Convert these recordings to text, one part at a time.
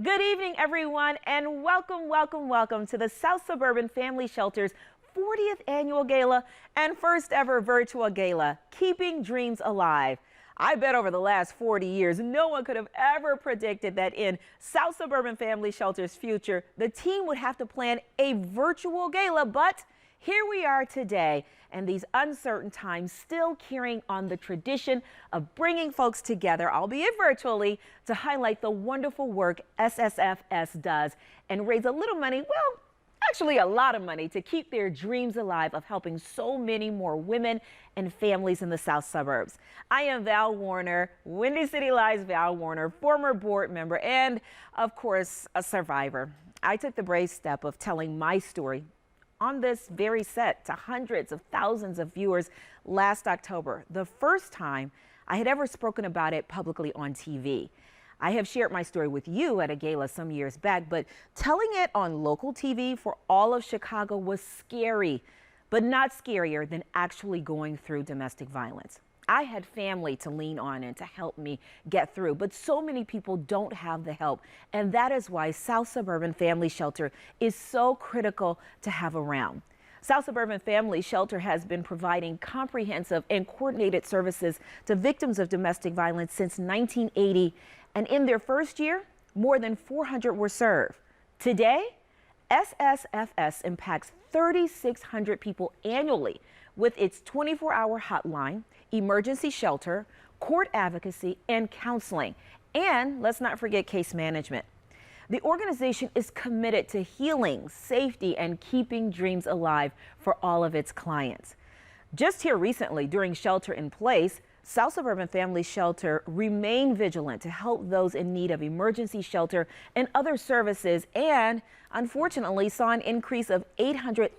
Good evening, everyone, and welcome to the South Suburban Family Shelter's 40th Annual Gala and first ever virtual gala, Keeping Dreams Alive. I bet over the last 40 years, no one could have ever predicted that in South Suburban Family Shelter's future, the team would have to plan a virtual gala, but here we are today, and these uncertain times still carrying on the tradition of bringing folks together, albeit virtually, to highlight the wonderful work SSFS does and raise a little money, well, actually a lot of money, to keep their dreams alive of helping so many more women and families in the South Suburbs. I am Val Warner, Windy City Live's Val Warner, former board member and, of course, a survivor. I took the brave step of telling my story on this very set to hundreds of thousands of viewers last October, the first time I had ever spoken about it publicly on TV. I have shared my story with you at a gala some years back, but telling it on local TV for all of Chicago was scary, but not scarier than actually going through domestic violence. I had family to lean on and to help me get through, but so many people don't have the help. And that is why South Suburban Family Shelter is so critical to have around. South Suburban Family Shelter has been providing comprehensive and coordinated services to victims of domestic violence since 1980. And in their first year, more than 400 were served. Today, SSFS impacts 3,600 people annually with its 24-hour hotline, emergency shelter, court advocacy, and counseling. And let's not forget case management. The organization is committed to healing, safety, and keeping dreams alive for all of its clients. Just here recently, during Shelter in Place, South Suburban Family Shelter remained vigilant to help those in need of emergency shelter and other services, and unfortunately saw an increase of 800%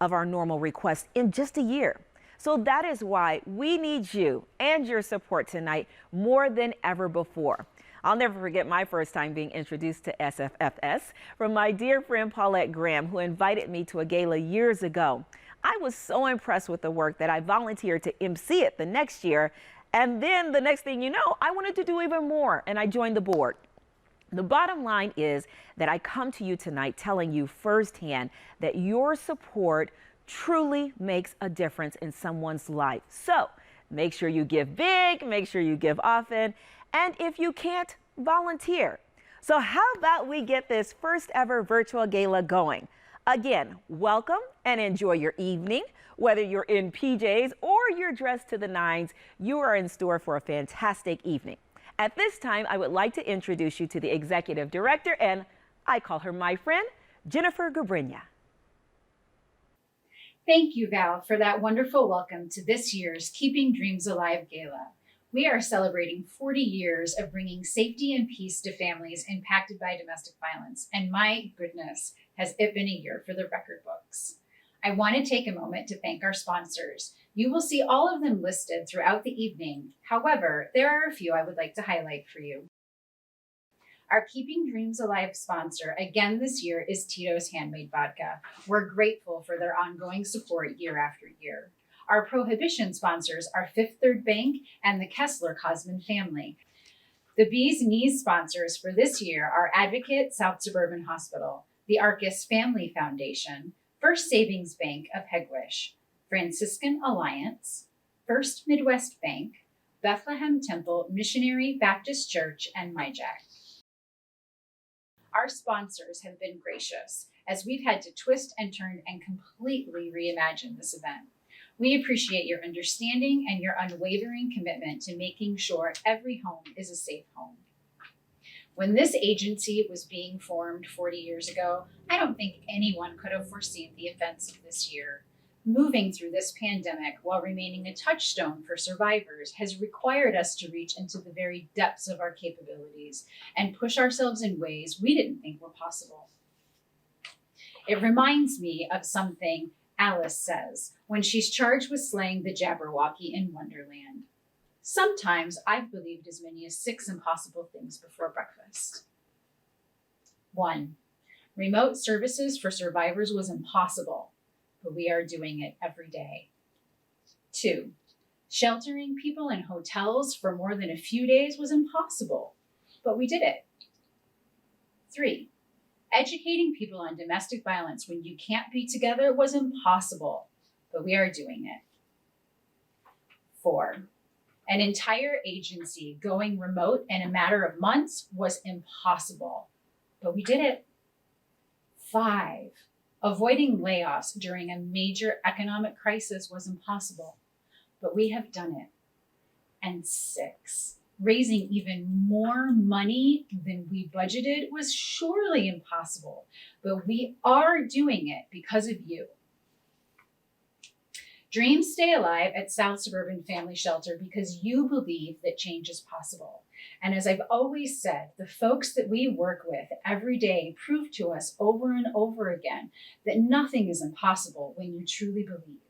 of our normal requests in just a year. So that is why we need you and your support tonight more than ever before. I'll never forget my first time being introduced to SFFS from my dear friend Paulette Graham, who invited me to a gala years ago. I was so impressed with the work that I volunteered to MC it the next year. And then the next thing you know, I wanted to do even more, and I joined the board. The bottom line is that I come to you tonight telling you firsthand that your support truly makes a difference in someone's life. So make sure you give big, make sure you give often, and if you can't, volunteer. So how about we get this first ever virtual gala going? Again, welcome and enjoy your evening. Whether you're in PJs or you're dressed to the nines, you are in store for a fantastic evening. At this time, I would like to introduce you to the executive director, and I call her my friend, Jennifer Gabrinya. Thank you, Val, for that wonderful welcome to this year's Keeping Dreams Alive Gala. We are celebrating 40 years of bringing safety and peace to families impacted by domestic violence, and my goodness, has it been a year for the record books. I want to take a moment to thank our sponsors. You will see all of them listed throughout the evening. However, there are a few I would like to highlight for you. Our Keeping Dreams Alive sponsor again this year is Tito's Handmade Vodka. We're grateful for their ongoing support year after year. Our Prohibition sponsors are Fifth Third Bank and the Kessler Cosman family. The Bee's Knees sponsors for this year are Advocate South Suburban Hospital, the Arcus Family Foundation, First Savings Bank of Hegewisch, Franciscan Alliance, First Midwest Bank, Bethlehem Temple Missionary Baptist Church, and MyJack. Our sponsors have been gracious as we've had to twist and turn and completely reimagine this event. We appreciate your understanding and your unwavering commitment to making sure every home is a safe home. When this agency was being formed 40 years ago, I don't think anyone could have foreseen the events of this year. Moving through this pandemic while remaining a touchstone for survivors has required us to reach into the very depths of our capabilities and push ourselves in ways we didn't think were possible. It reminds me of something Alice says when she's charged with slaying the Jabberwocky in Wonderland. Sometimes I've believed as many as 6 impossible things before breakfast. 1. Remote services for survivors was impossible, but we are doing it every day. 2. Sheltering people in hotels for more than a few days was impossible, but we did it. 3, educating people on domestic violence when you can't be together was impossible, but we are doing it. 4, an entire agency going remote in a matter of months was impossible, but we did it. 5, avoiding layoffs during a major economic crisis was impossible, but we have done it. And 6, raising even more money than we budgeted was surely impossible, but we are doing it because of you. Dreams stay alive at South Suburban Family Shelter because you believe that change is possible. And as I've always said, the folks that we work with every day prove to us over and over again that nothing is impossible when you truly believe.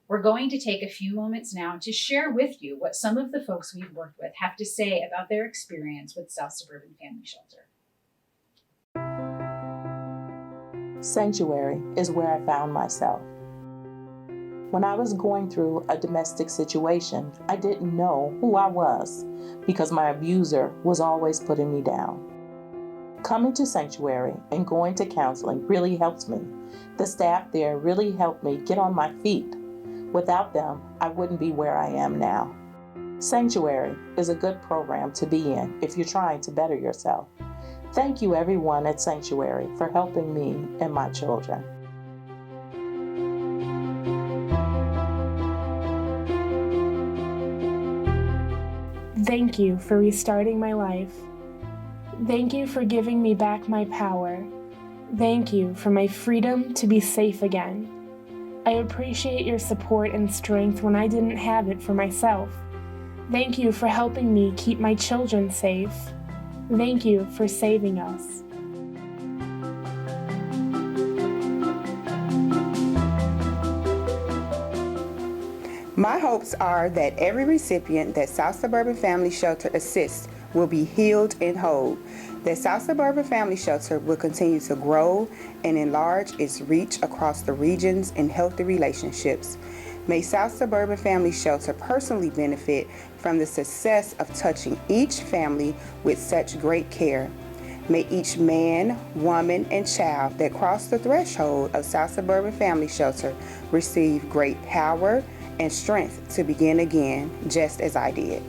We're going to take a few moments now to share with you what some of the folks we've worked with have to say about their experience with South Suburban Family Shelter. Sanctuary is where I found myself. When I was going through a domestic situation, I didn't know who I was because my abuser was always putting me down. Coming to Sanctuary and going to counseling really helped me. The staff there really helped me get on my feet. Without them, I wouldn't be where I am now. Sanctuary is a good program to be in if you're trying to better yourself. Thank you everyone at Sanctuary for helping me and my children. Thank you for restarting my life. Thank you for giving me back my power. Thank you for my freedom to be safe again. I appreciate your support and strength when I didn't have it for myself. Thank you for helping me keep my children safe. Thank you for saving us. My hopes are that every recipient that South Suburban Family Shelter assists will be healed and whole, that South Suburban Family Shelter will continue to grow and enlarge its reach across the regions and healthy relationships. May South Suburban Family Shelter personally benefit from the success of touching each family with such great care. May each man, woman, and child that cross the threshold of South Suburban Family Shelter receive great power and strength to begin again, just as I did.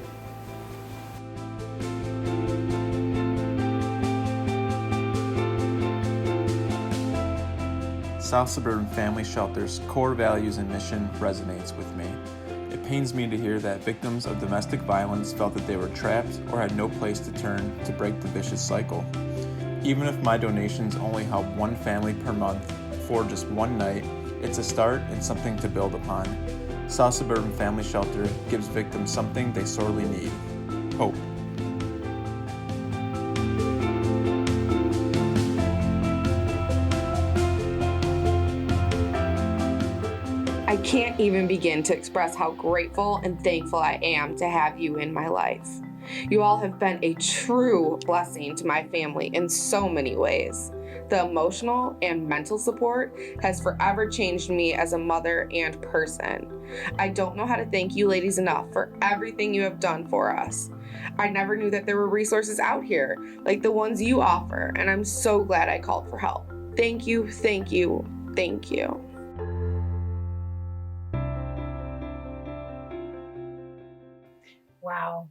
South Suburban Family Shelter's core values and mission resonates with me. It pains me to hear that victims of domestic violence felt that they were trapped or had no place to turn to break the vicious cycle. Even if my donations only help one family per month for just one night, it's a start and something to build upon. South Suburban Family Shelter gives victims something they sorely need: hope. I can't even begin to express how grateful and thankful I am to have you in my life. You all have been a true blessing to my family in so many ways. The emotional and mental support has forever changed me as a mother and person. I don't know how to thank you ladies enough for everything you have done for us. I never knew that there were resources out here like the ones you offer, and I'm so glad I called for help. Thank you, thank you, thank you. Wow.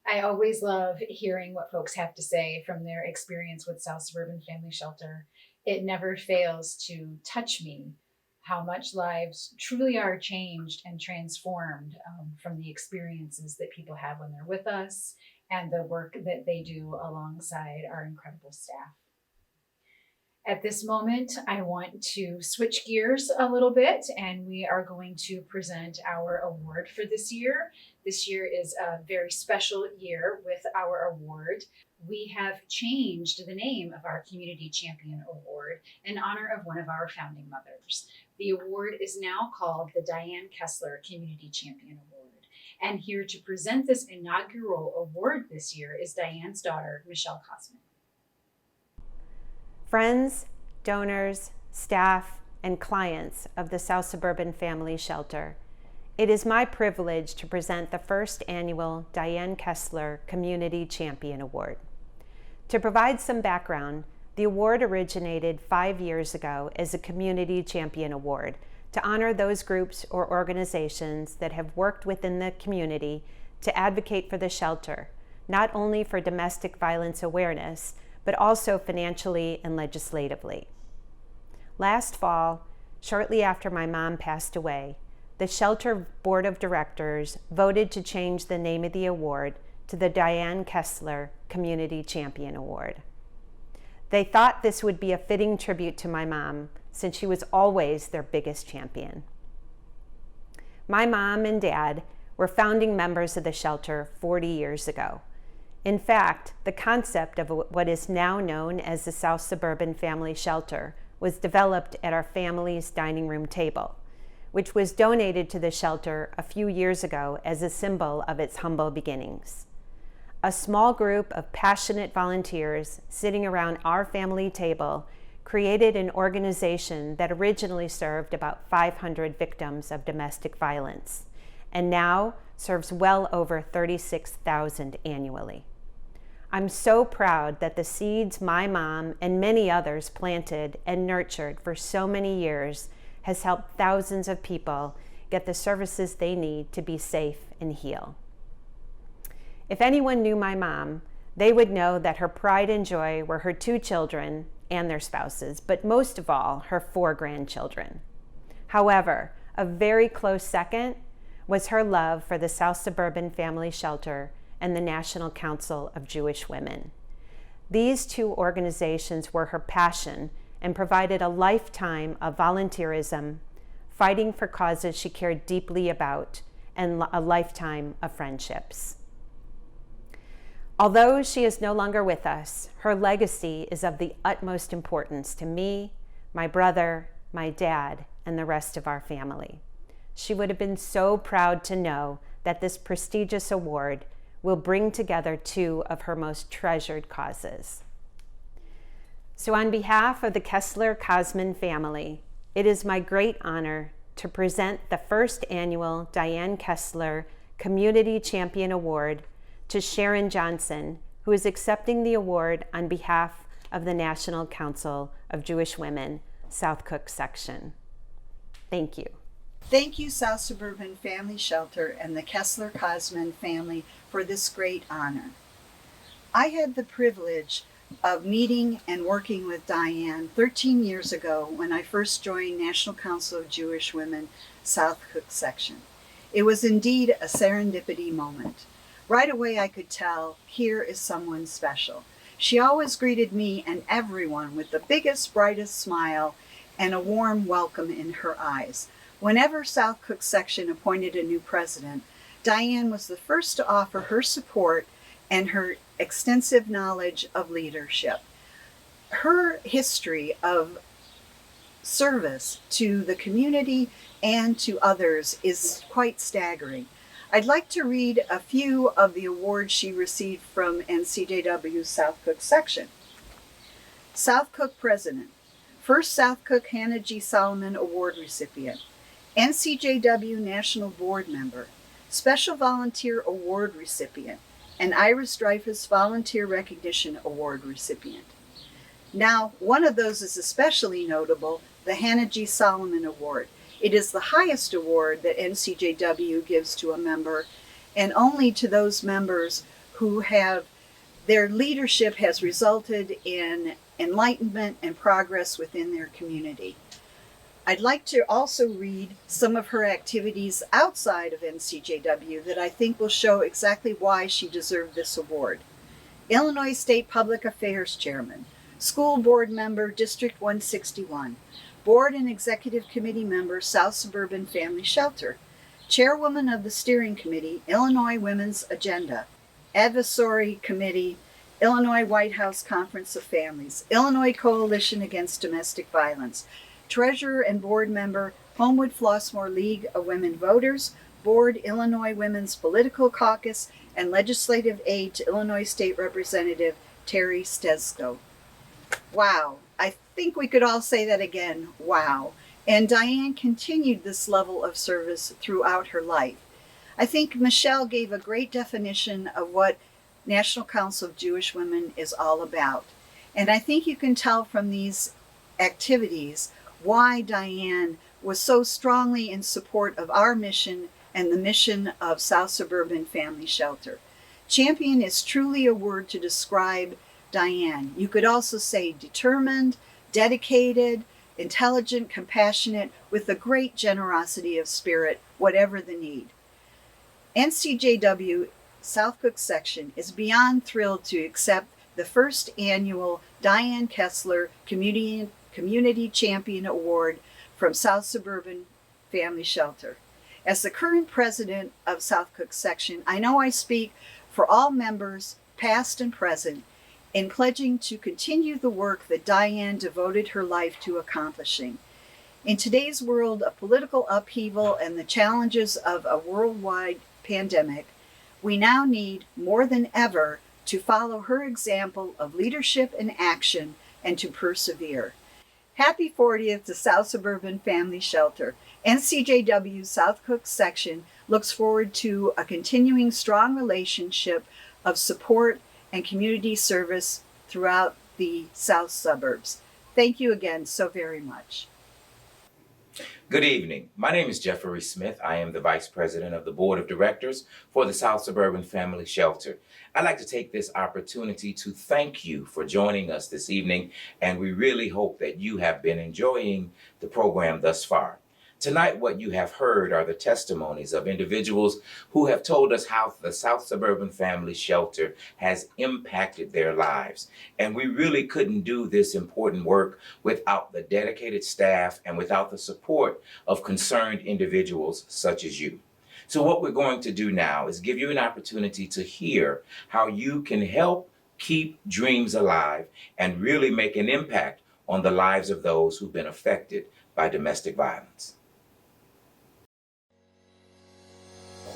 I always love hearing what folks have to say from their experience with South Suburban Family Shelter. It never fails to touch me how much lives truly are changed and transformed from the experiences that people have when they're with us and the work that they do alongside our incredible staff. At this moment, I want to switch gears a little bit, and we are going to present our award for this year. This year is a very special year with our award. We have changed the name of our Community Champion Award in honor of one of our founding mothers. The award is now called the Diane Kessler Community Champion Award. And here to present this inaugural award this year is Diane's daughter, Michelle Cosman. Friends, donors, staff, and clients of the South Suburban Family Shelter, it is my privilege to present the first annual Diane Kessler Community Champion Award. To provide some background, the award originated 5 years ago as a Community Champion Award to honor those groups or organizations that have worked within the community to advocate for the shelter, not only for domestic violence awareness, but also financially and legislatively. Last fall, shortly after my mom passed away, the shelter board of directors voted to change the name of the award to the Diane Kessler Community Champion Award. They thought this would be a fitting tribute to my mom, since she was always their biggest champion. My mom and dad were founding members of the shelter 40 years ago. In fact, the concept of what is now known as the South Suburban Family Shelter was developed at our family's dining room table, which was donated to the shelter a few years ago as a symbol of its humble beginnings. A small group of passionate volunteers sitting around our family table created an organization that originally served about 500 victims of domestic violence, and now serves well over 36,000 annually. I'm so proud that the seeds my mom and many others planted and nurtured for so many years has helped thousands of people get the services they need to be safe and heal. If anyone knew my mom, they would know that her pride and joy were her 2 children and their spouses, but most of all, her 4 grandchildren. However, a very close second was her love for the South Suburban Family Shelter and the National Council of Jewish Women. These 2 organizations were her passion and provided a lifetime of volunteerism, fighting for causes she cared deeply about, and a lifetime of friendships. Although she is no longer with us, her legacy is of the utmost importance to me, my brother, my dad, and the rest of our family. She would have been so proud to know that this prestigious award will bring together 2 of her most treasured causes. So on behalf of the Kessler Cosman family, it is my great honor to present the first annual Diane Kessler Community Champion Award to Sharon Johnson, who is accepting the award on behalf of the National Council of Jewish Women, South Cook Section. Thank you. Thank you, South Suburban Family Shelter and the Kessler Cosman family for this great honor. I had the privilege of meeting and working with Diane 13 years ago when I first joined National Council of Jewish Women, South Cook Section. It was indeed a serendipity moment. Right away I could tell, here is someone special. She always greeted me and everyone with the biggest, brightest smile and a warm welcome in her eyes. Whenever South Cook Section appointed a new president, Diane was the first to offer her support and her extensive knowledge of leadership. Her history of service to the community and to others is quite staggering. I'd like to read a few of the awards she received from NCJW's South Cook Section. South Cook President, first South Cook Hannah G. Solomon Award recipient, NCJW National Board Member, Special Volunteer Award recipient, and Iris Dreyfus Volunteer Recognition Award recipient. Now, one of those is especially notable, the Hannah G. Solomon Award. It is the highest award that NCJW gives to a member, and only to those members who have their leadership has resulted in enlightenment and progress within their community. I'd like to also read some of her activities outside of NCJW that I think will show exactly why she deserved this award. Illinois State Public Affairs Chairman, School Board Member, District 161, Board and Executive Committee Member, South Suburban Family Shelter, Chairwoman of the Steering Committee, Illinois Women's Agenda, Advisory Committee, Illinois White House Conference of Families, Illinois Coalition Against Domestic Violence, Treasurer and Board Member, Homewood Flossmoor League of Women Voters, Board Illinois Women's Political Caucus, and Legislative Aide to Illinois State Representative Terry Stesko. Wow. I think we could all say that again, wow. And Diane continued this level of service throughout her life. I think Michelle gave a great definition of what National Council of Jewish Women is all about. And I think you can tell from these activities why Diane was so strongly in support of our mission and the mission of South Suburban Family Shelter. Champion is truly a word to describe Diane. You could also say determined, dedicated, intelligent, compassionate, with a great generosity of spirit, whatever the need. NCJW South Cook Section is beyond thrilled to accept the first annual Diane Kessler Community Champion Award from South Suburban Family Shelter. As the current president of South Cook Section, I know I speak for all members, past and present, in pledging to continue the work that Diane devoted her life to accomplishing. In today's world of political upheaval and the challenges of a worldwide pandemic, we now need more than ever to follow her example of leadership and action and to persevere. Happy 40th to South Suburban Family Shelter. NCJW South Cook Section looks forward to a continuing strong relationship of support and community service throughout the South Suburbs. Thank you again so very much. Good evening. My name is Jeffrey Smith. I am the Vice President of the Board of Directors for the South Suburban Family Shelter. I'd like to take this opportunity to thank you for joining us this evening, and we really hope that you have been enjoying the program thus far. Tonight, what you have heard are the testimonies of individuals who have told us how the South Suburban Family Shelter has impacted their lives. And we really couldn't do this important work without the dedicated staff and without the support of concerned individuals such as you. So what we're going to do now is give you an opportunity to hear how you can help keep dreams alive and really make an impact on the lives of those who've been affected by domestic violence.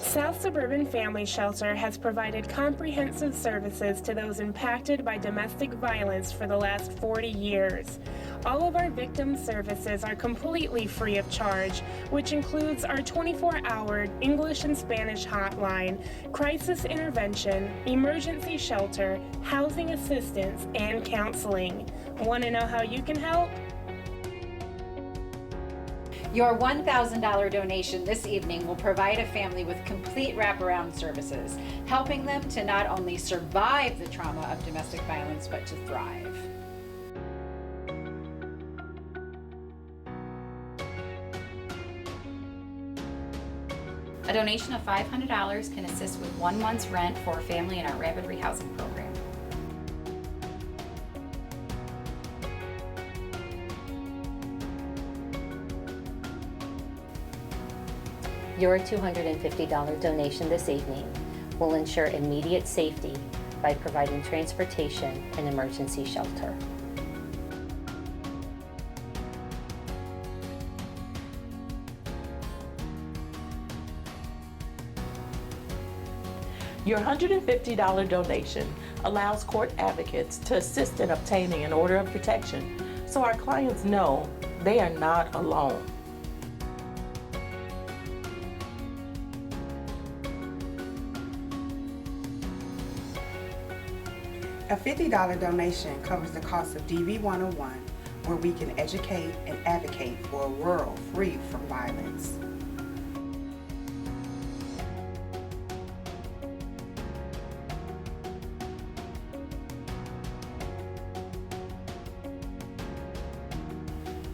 South Suburban Family Shelter has provided comprehensive services to those impacted by domestic violence for the last 40 years. All of our victim services are completely free of charge, which includes our 24-hour English and Spanish hotline, crisis intervention, emergency shelter, housing assistance, and counseling. Want to know how you can help? Your $1,000 donation this evening will provide a family with complete wraparound services, helping them to not only survive the trauma of domestic violence, but to thrive. A donation of $500 can assist with 1 month's rent for a family in our rapid rehousing program. Your $250 donation this evening will ensure immediate safety by providing transportation and emergency shelter. Your $150 donation allows court advocates to assist in obtaining an order of protection so our clients know they are not alone. A $50 donation covers the cost of DV 101, where we can educate and advocate for a world free from violence.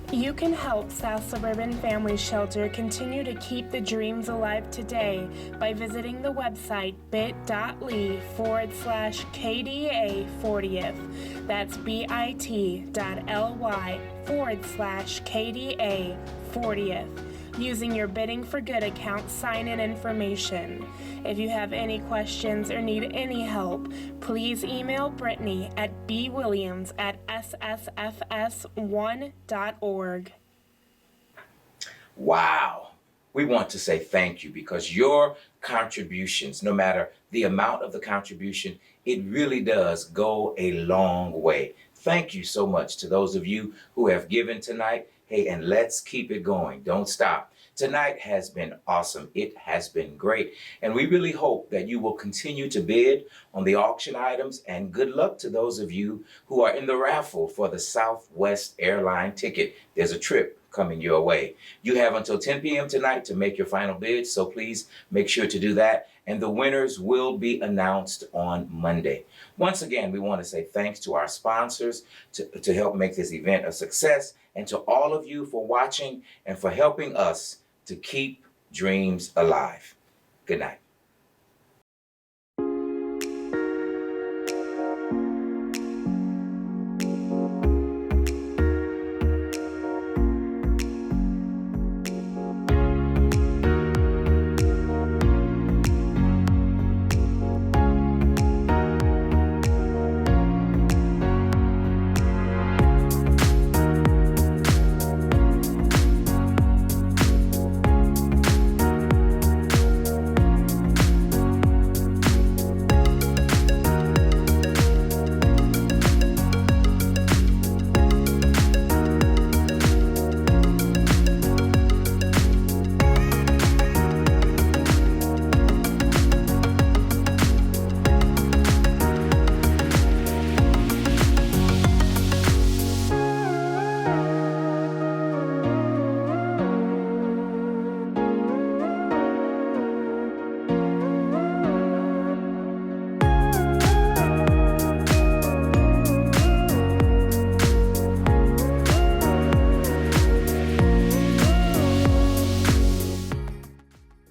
You can help South Suburban Family Shelter continue to keep the dreams alive today by visiting the website bit.ly/KDA40th. That's bit.ly/KDA40th. Using your Bidding for Good account sign-in information. If you have any questions or need any help, please email Brittany at bwilliams@ssfs1.org. Wow. We want to say thank you because your contributions, no matter the amount of the contribution, it really does go a long way. Thank you so much to those of you who have given tonight. Hey, and let's keep it going. Don't stop. Tonight has been awesome. It has been great. And we really hope that you will continue to bid on the auction items, and good luck to those of you who are in the raffle for the Southwest airline ticket. There's a trip coming your way. You have until 10 p.m. tonight to make your final bid, so please make sure to do that. And the winners will be announced on Monday. Once again, we want to say thanks to our sponsors to help make this event a success, and to all of you for watching and for helping us to keep dreams alive. Good night.